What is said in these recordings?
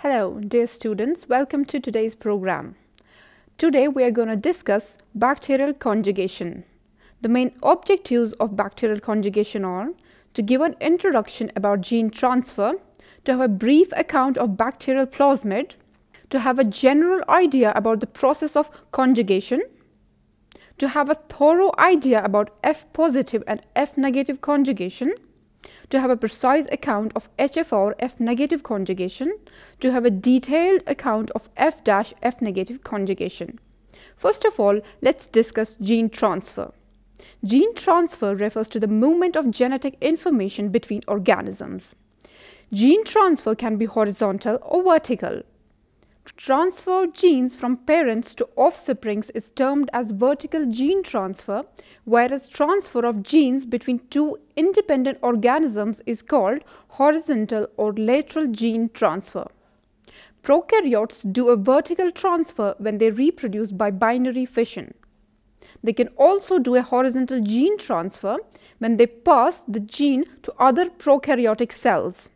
Hello, dear students. Welcome to today's program. Today we are going to discuss bacterial conjugation. The main objectives of bacterial conjugation are to give an introduction about gene transfer, to have a brief account of bacterial plasmid, to have a general idea about the process of conjugation, to have a thorough idea about F positive and F negative conjugation, to have a precise account of HF F negative conjugation, to have a detailed account of F negative conjugation. First of all, let's discuss gene transfer. Gene transfer refers to the movement of genetic information between organisms. Gene transfer can be horizontal or vertical. Transfer of genes from parents to offsprings is termed as vertical gene transfer, whereas transfer of genes between two independent organisms is called horizontal or lateral gene transfer. Prokaryotes do a vertical transfer when they reproduce by binary fission. They can also do a horizontal gene transfer when they pass the gene to other prokaryotic cells.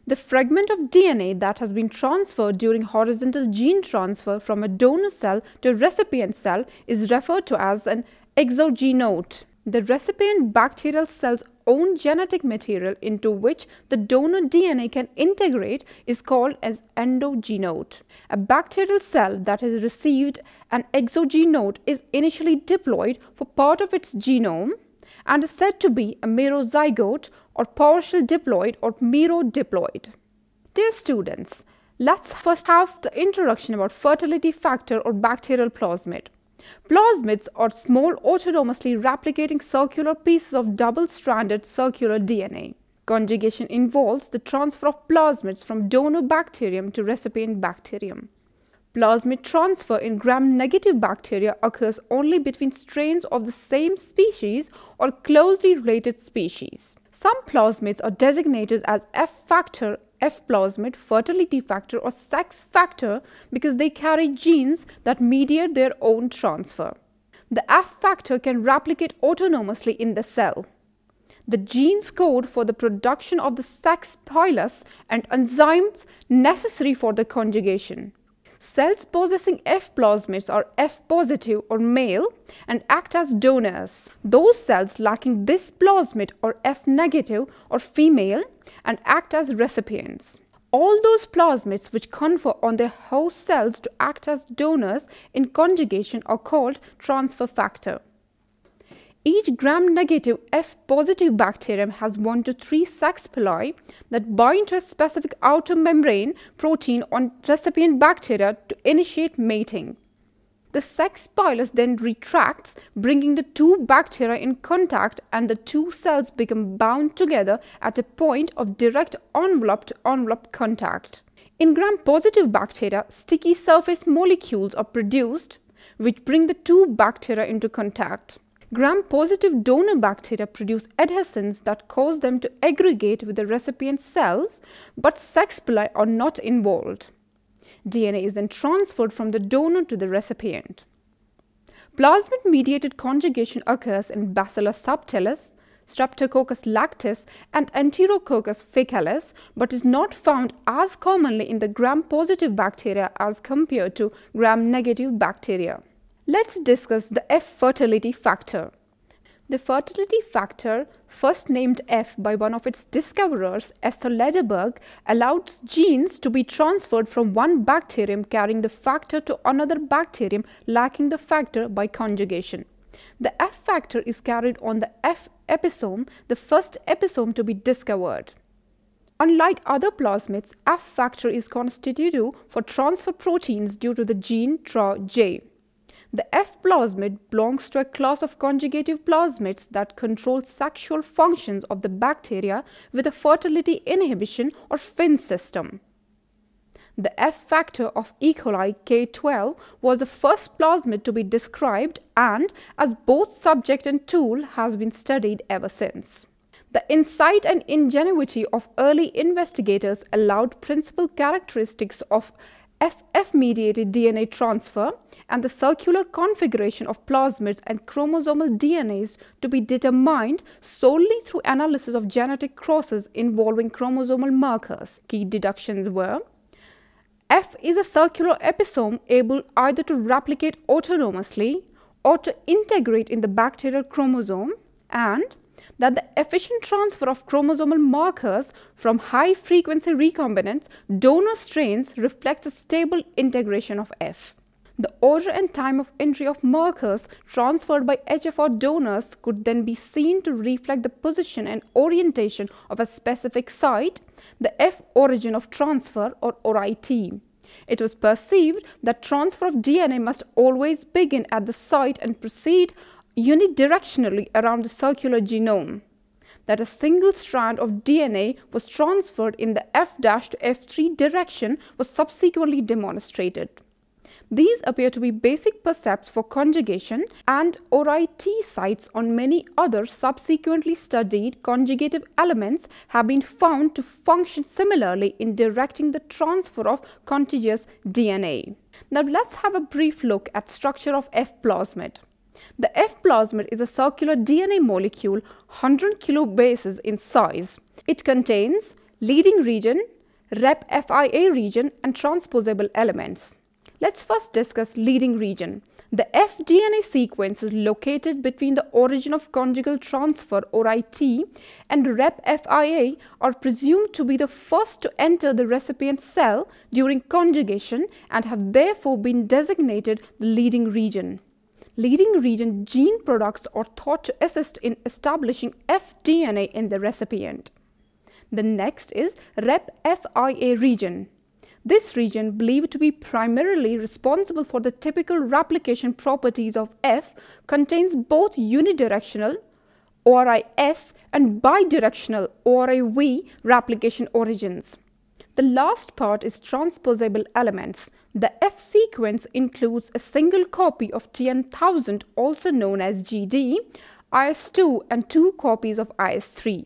The fragment of DNA that has been transferred during horizontal gene transfer from a donor cell to a recipient cell is referred to as an exogenote. The recipient bacterial cell's own genetic material into which the donor DNA can integrate is called as endogenote. A bacterial cell that has received an exogenote is initially diploid for part of its genome and is said to be a merozygote or partial diploid or merodiploid. Dear students, let's first have the introduction about fertility factor or bacterial plasmid. Plasmids are small autonomously replicating circular pieces of double-stranded circular DNA. Conjugation involves the transfer of plasmids from donor bacterium to recipient bacterium. Plasmid transfer in gram-negative bacteria occurs only between strains of the same species or closely related species. Some plasmids are designated as F factor, F plasmid, fertility factor or sex factor because they carry genes that mediate their own transfer. The F factor can replicate autonomously in the cell. The genes code for the production of the sex pilus and enzymes necessary for the conjugation. Cells possessing F plasmids are F positive or male and act as donors. Those cells lacking this plasmid are F negative or female and act as recipients. All those plasmids which confer on their host cells to act as donors in conjugation are called transfer factor. Each gram-negative F-positive bacterium has 1 to 3 sex pili that bind to a specific outer membrane protein on recipient bacteria to initiate mating. The sex pilus then retracts, bringing the two bacteria in contact, and the two cells become bound together at a point of direct envelope-to-envelope contact. In gram-positive bacteria, sticky surface molecules are produced, which bring the two bacteria into contact. Gram-positive donor bacteria produce adhesins that cause them to aggregate with the recipient cells, but sex pili are not involved. DNA is then transferred from the donor to the recipient. Plasmid-mediated conjugation occurs in Bacillus subtilis, Streptococcus lactis, and Enterococcus faecalis, but is not found as commonly in the gram-positive bacteria as compared to gram-negative bacteria. Let's discuss the F fertility factor. The fertility factor, first named F by one of its discoverers, Esther Lederberg, allows genes to be transferred from one bacterium carrying the factor to another bacterium lacking the factor by conjugation. The F factor is carried on the F episome, the first episome to be discovered. Unlike other plasmids, F factor is constitutive for transfer proteins due to the gene TRA-J. The F plasmid belongs to a class of conjugative plasmids that control sexual functions of the bacteria with a fertility inhibition or FIN system. The F factor of E. coli K12 was the first plasmid to be described and, as both subject and tool, has been studied ever since. The insight and ingenuity of early investigators allowed principal characteristics of FF-mediated DNA transfer and the circular configuration of plasmids and chromosomal DNAs to be determined solely through analysis of genetic crosses involving chromosomal markers. Key deductions were F is a circular episome able either to replicate autonomously or to integrate in the bacterial chromosome, and that the efficient transfer of chromosomal markers from high-frequency recombinant donor strains reflects a stable integration of F. The order and time of entry of markers transferred by HFR donors could then be seen to reflect the position and orientation of a specific site, the F origin of transfer, or ORIT. It was perceived that transfer of DNA must always begin at the site and proceed unidirectionally around the circular genome. That a single strand of DNA was transferred in the F' to F3 direction was subsequently demonstrated. These appear to be basic percepts for conjugation, and ORIT sites on many other subsequently studied conjugative elements have been found to function similarly in directing the transfer of contiguous DNA. Now let's have a brief look at structure of F plasmid. The F plasmid is a circular DNA molecule 100 kilobases in size. It contains leading region, rep-FIA region, and transposable elements. Let's first discuss leading region. The F DNA sequence is located between the origin of conjugal transfer ORIT and rep-FIA are presumed to be the first to enter the recipient cell during conjugation and have therefore been designated the leading region. Leading region gene products are thought to assist in establishing F DNA in the recipient. The next is rep-FIA region. This region, believed to be primarily responsible for the typical replication properties of F, contains both unidirectional ORIS and bidirectional ORIV replication origins. The last part is transposable elements. The F sequence includes a single copy of TN1000, also known as GD, IS2, and 2 copies of IS3.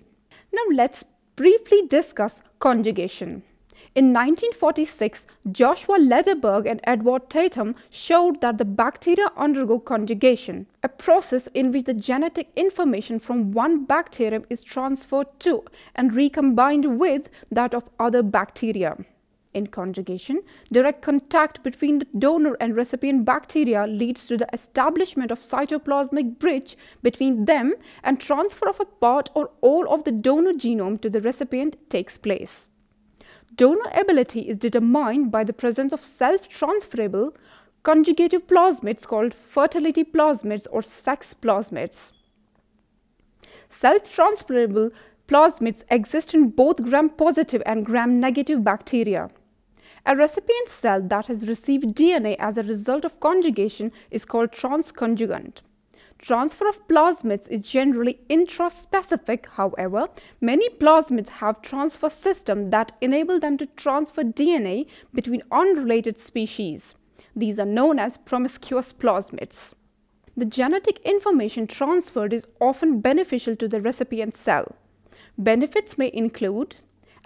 Now let's briefly discuss conjugation. In 1946, Joshua Lederberg and Edward Tatum showed that the bacteria undergo conjugation, a process in which the genetic information from one bacterium is transferred to and recombined with that of other bacteria. In conjugation, direct contact between the donor and recipient bacteria leads to the establishment of cytoplasmic bridge between them, and transfer of a part or all of the donor genome to the recipient takes place. Donor ability is determined by the presence of self-transferable conjugative plasmids called fertility plasmids or sex plasmids. Self-transferable plasmids exist in both gram-positive and gram-negative bacteria. A recipient cell that has received DNA as a result of conjugation is called transconjugant. Transfer of plasmids is generally intraspecific. However, many plasmids have transfer systems that enable them to transfer DNA between unrelated species. These are known as promiscuous plasmids. The genetic information transferred is often beneficial to the recipient cell. Benefits may include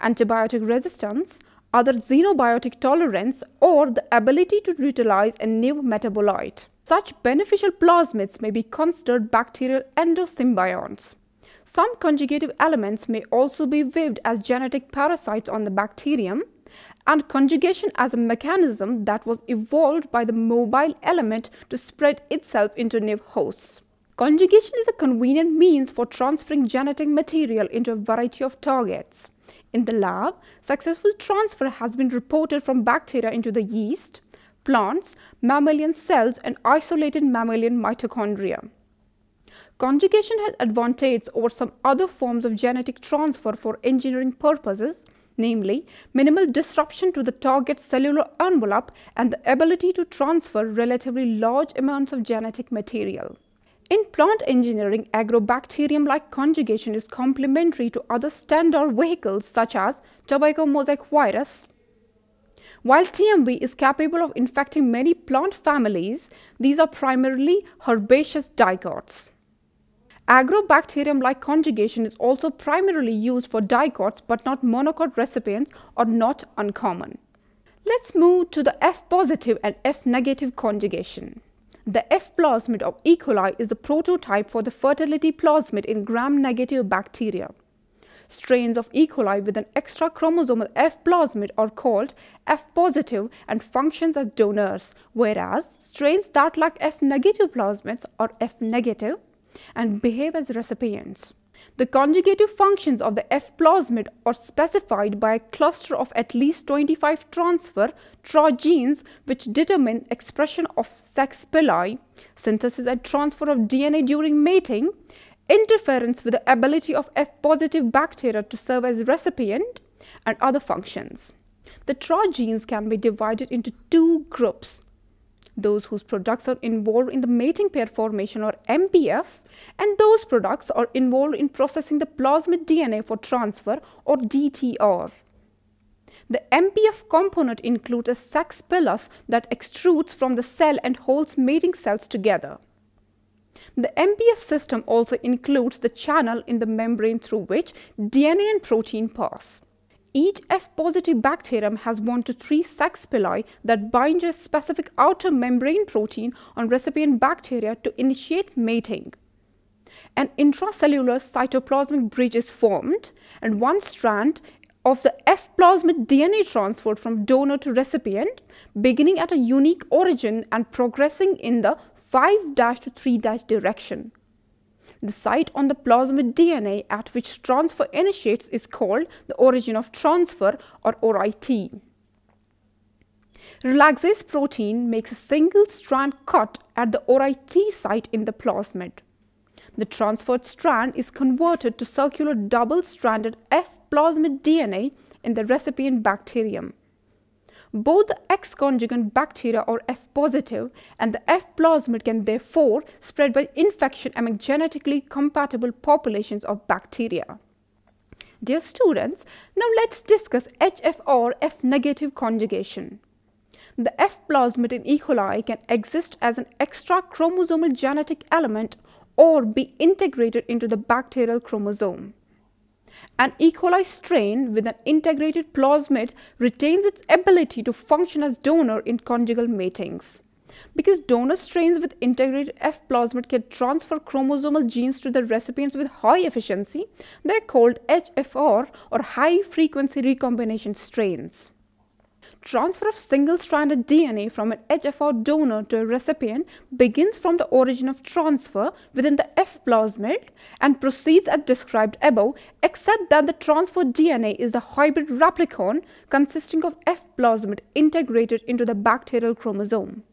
antibiotic resistance, other xenobiotic tolerance, or the ability to utilize a new metabolite. Such beneficial plasmids may be considered bacterial endosymbionts. Some conjugative elements may also be viewed as genetic parasites on the bacterium, and conjugation as a mechanism that was evolved by the mobile element to spread itself into new hosts. Conjugation is a convenient means for transferring genetic material into a variety of targets. In the lab, successful transfer has been reported from bacteria into the yeast, plants, mammalian cells, and isolated mammalian mitochondria. Conjugation has advantages over some other forms of genetic transfer for engineering purposes, namely minimal disruption to the target cellular envelope and the ability to transfer relatively large amounts of genetic material. In plant engineering, agrobacterium-like conjugation is complementary to other standard vehicles such as tobacco mosaic virus. While TMV is capable of infecting many plant families, these are primarily herbaceous dicots. Agrobacterium-like conjugation is also primarily used for dicots, but not monocot recipients, are not uncommon. Let's move to the F-positive and F-negative conjugation. The F plasmid of E. coli is the prototype for the fertility plasmid in gram-negative bacteria. Strains of E. coli with an extra chromosomal F plasmid are called F positive and functions as donors, whereas strains that lack F negative plasmids are F negative and behave as recipients. The conjugative functions of the F plasmid are specified by a cluster of at least 25 transfer TRA genes which determine expression of sex pili, synthesis and transfer of DNA during mating, interference with the ability of F positive bacteria to serve as recipient, and other functions. The TRA genes can be divided into two groups: those whose products are involved in the mating pair formation or MPF, and those products are involved in processing the plasmid DNA for transfer or DTR. The MPF component includes a sex pilus that extrudes from the cell and holds mating cells together. The MPF system also includes the channel in the membrane through which DNA and protein pass. Each F-positive bacterium has 1 to 3 sex pili that bind a specific outer membrane protein on recipient bacteria to initiate mating. An intracellular cytoplasmic bridge is formed, and one strand of the F plasmid DNA transferred from donor to recipient, beginning at a unique origin and progressing in the 5' to 3' direction. The site on the plasmid DNA at which transfer initiates is called the origin of transfer, or ORIT. Relaxase protein makes a single strand cut at the ORIT site in the plasmid. The transferred strand is converted to circular double-stranded F plasmid DNA in the recipient bacterium. Both the X-conjugant bacteria are F-positive, and the F plasmid can therefore spread by infection among genetically compatible populations of bacteria. Dear students, now let's discuss HFR F-negative conjugation. The F plasmid in E. coli can exist as an extra chromosomal genetic element or be integrated into the bacterial chromosome. An E. coli strain with an integrated plasmid retains its ability to function as donor in conjugal matings. Because donor strains with integrated F plasmid can transfer chromosomal genes to the recipients with high efficiency, they are called HFR, or high frequency recombination strains. Transfer of single-stranded DNA from an HFR donor to a recipient begins from the origin of transfer within the F plasmid and proceeds as described above, except that the transferred DNA is the hybrid replicon consisting of F plasmid integrated into the bacterial chromosome.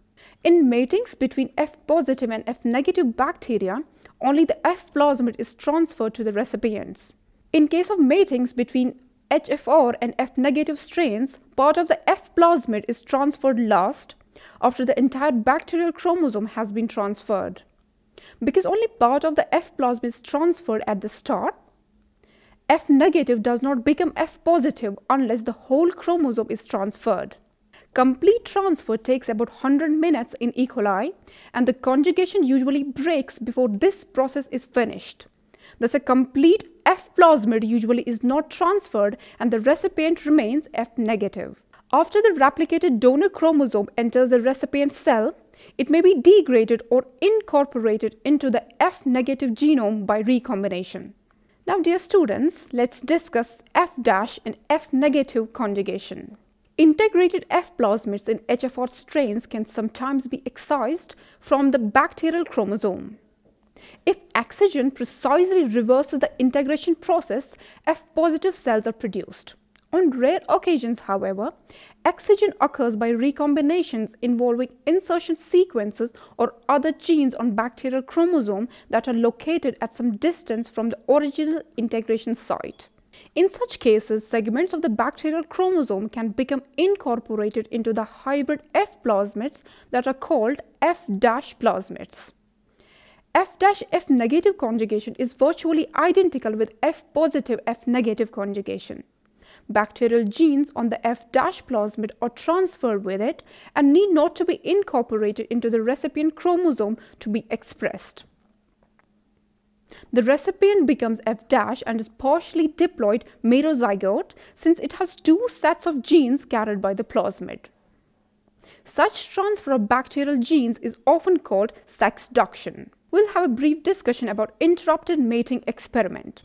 In matings between F-positive and F-negative bacteria, only the F plasmid is transferred to the recipients. In case of matings between HFR and F-negative strains, part of the F plasmid is transferred last, after the entire bacterial chromosome has been transferred. Because only part of the F plasmid is transferred at the start, F-negative does not become F-positive unless the whole chromosome is transferred. Complete transfer takes about 100 minutes in E. coli, and the conjugation usually breaks before this process is finished. Thus, a complete F plasmid usually is not transferred and the recipient remains F-negative. After the replicated donor chromosome enters the recipient cell, it may be degraded or incorporated into the F-negative genome by recombination. Now, dear students, let's discuss F' and F-negative conjugation. Integrated F plasmids in HFR strains can sometimes be excised from the bacterial chromosome. If excision precisely reverses the integration process, F-positive cells are produced. On rare occasions, however, excision occurs by recombinations involving insertion sequences or other genes on bacterial chromosome that are located at some distance from the original integration site. In such cases, segments of the bacterial chromosome can become incorporated into the hybrid F plasmids that are called F' plasmids. F' F-negative conjugation is virtually identical with F-positive F-negative conjugation. Bacterial genes on the F' plasmid are transferred with it and need not to be incorporated into the recipient chromosome to be expressed. The recipient becomes F' and is partially diploid merozygote since it has two sets of genes carried by the plasmid. Such transfer of bacterial genes is often called sexduction. We'll have a brief discussion about interrupted mating experiment.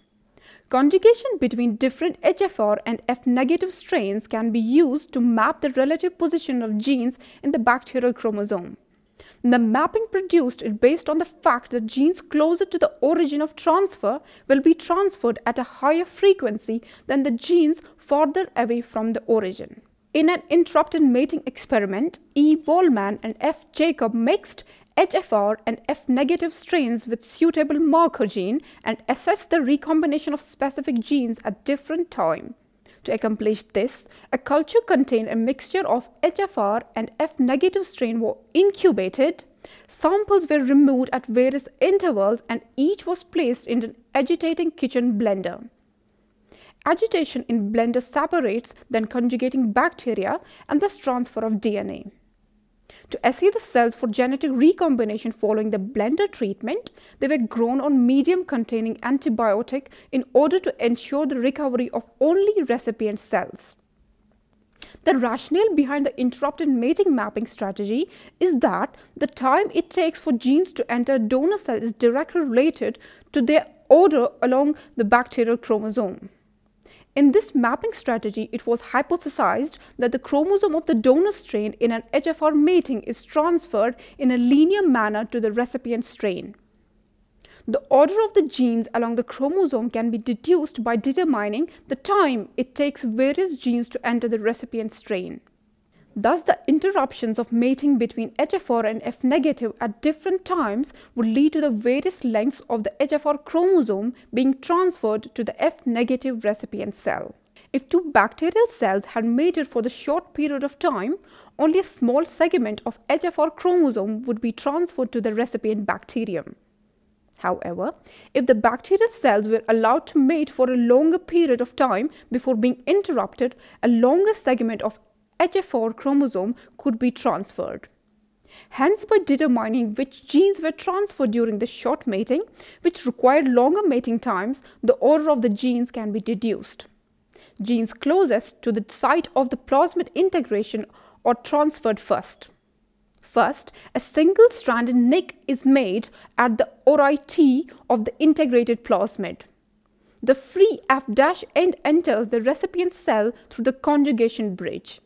Conjugation between different HFR and F negative strains can be used to map the relative position of genes in the bacterial chromosome. The mapping produced is based on the fact that genes closer to the origin of transfer will be transferred at a higher frequency than the genes farther away from the origin. In an interrupted mating experiment, E. Wallman and F. Jacob mixed HFR and F negative strains with suitable marker gene and assessed the recombination of specific genes at different times. To accomplish this, a culture containing a mixture of HFR and F negative strain were incubated, samples were removed at various intervals, and each was placed in an agitating kitchen blender. Agitation in blender separates then conjugating bacteria and thus transfer of DNA. To assay the cells for genetic recombination following the blender treatment, they were grown on medium containing antibiotic in order to ensure the recovery of only recipient cells. The rationale behind the interrupted mating mapping strategy is that the time it takes for genes to enter a donor cell is directly related to their order along the bacterial chromosome. In this mapping strategy, it was hypothesized that the chromosome of the donor strain in an HFR mating is transferred in a linear manner to the recipient strain. The order of the genes along the chromosome can be deduced by determining the time it takes various genes to enter the recipient strain. Thus, the interruptions of mating between HFR and F negative at different times would lead to the various lengths of the HFR chromosome being transferred to the F negative recipient cell. If two bacterial cells had mated for the short period of time, only a small segment of HFR chromosome would be transferred to the recipient bacterium. However, if the bacterial cells were allowed to mate for a longer period of time before being interrupted, a longer segment of HFR chromosome could be transferred. Hence, by determining which genes were transferred during the short mating, which required longer mating times, the order of the genes can be deduced. Genes closest to the site of the plasmid integration are transferred first. First, a single-stranded nick is made at the ority of the integrated plasmid. The free F' end enters the recipient cell through the conjugation bridge.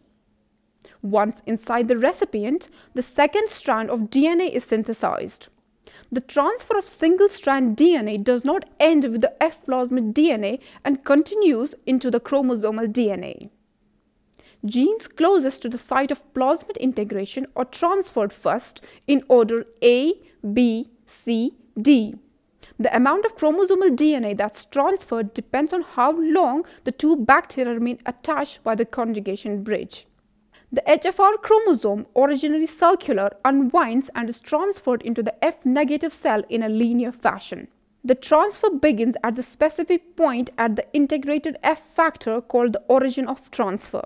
Once inside the recipient, the second strand of DNA is synthesized. The transfer of single-strand DNA does not end with the F plasmid DNA and continues into the chromosomal DNA. Genes closest to the site of plasmid integration are transferred first in order A, B, C, D. The amount of chromosomal DNA that's transferred depends on how long the two bacteria remain attached by the conjugation bridge. The HFR chromosome, originally circular, unwinds and is transferred into the F negative cell in a linear fashion. The transfer begins at the specific point at the integrated F factor called the origin of transfer.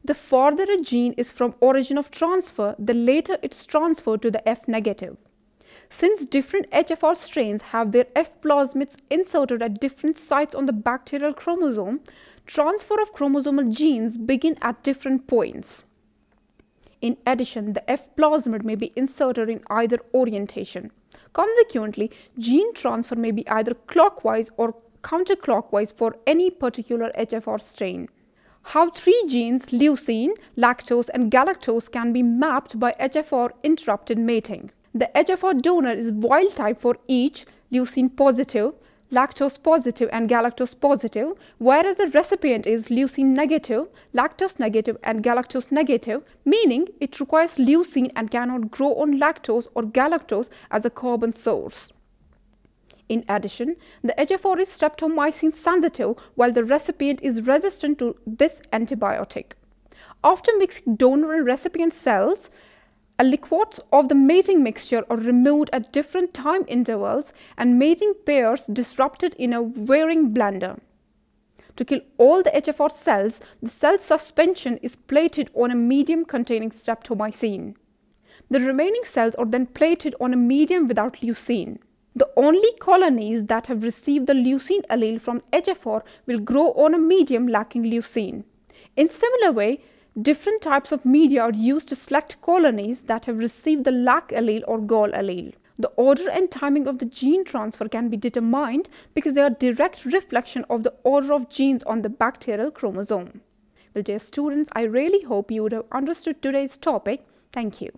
The farther a gene is from origin of transfer, the later it's transferred to the F negative. Since different HFR strains have their F plasmids inserted at different sites on the bacterial chromosome, transfer of chromosomal genes begin at different points. In addition, the F plasmid may be inserted in either orientation. Consequently, gene transfer may be either clockwise or counterclockwise for any particular HFR strain. How three genes, leucine, lactose, and galactose, can be mapped by HFR interrupted mating. The HFR donor is wild type for each, leucine positive, lactose positive, and galactose positive, whereas the recipient is leucine negative, lactose negative, and galactose negative, meaning it requires leucine and cannot grow on lactose or galactose as a carbon source. In addition, the HFR is streptomycin sensitive, while the recipient is resistant to this antibiotic. After mixing donor and recipient cells, aliquots of the mating mixture are removed at different time intervals and mating pairs disrupted in a wearing blender. To kill all the HFR cells, the cell suspension is plated on a medium containing streptomycin. The remaining cells are then plated on a medium without leucine. The only colonies that have received the leucine allele from HFR will grow on a medium lacking leucine. In similar way, different types of media are used to select colonies that have received the lac allele or gall allele. The order and timing of the gene transfer can be determined because they are direct reflection of the order of genes on the bacterial chromosome. Well, dear students, I really hope you would have understood today's topic. Thank you.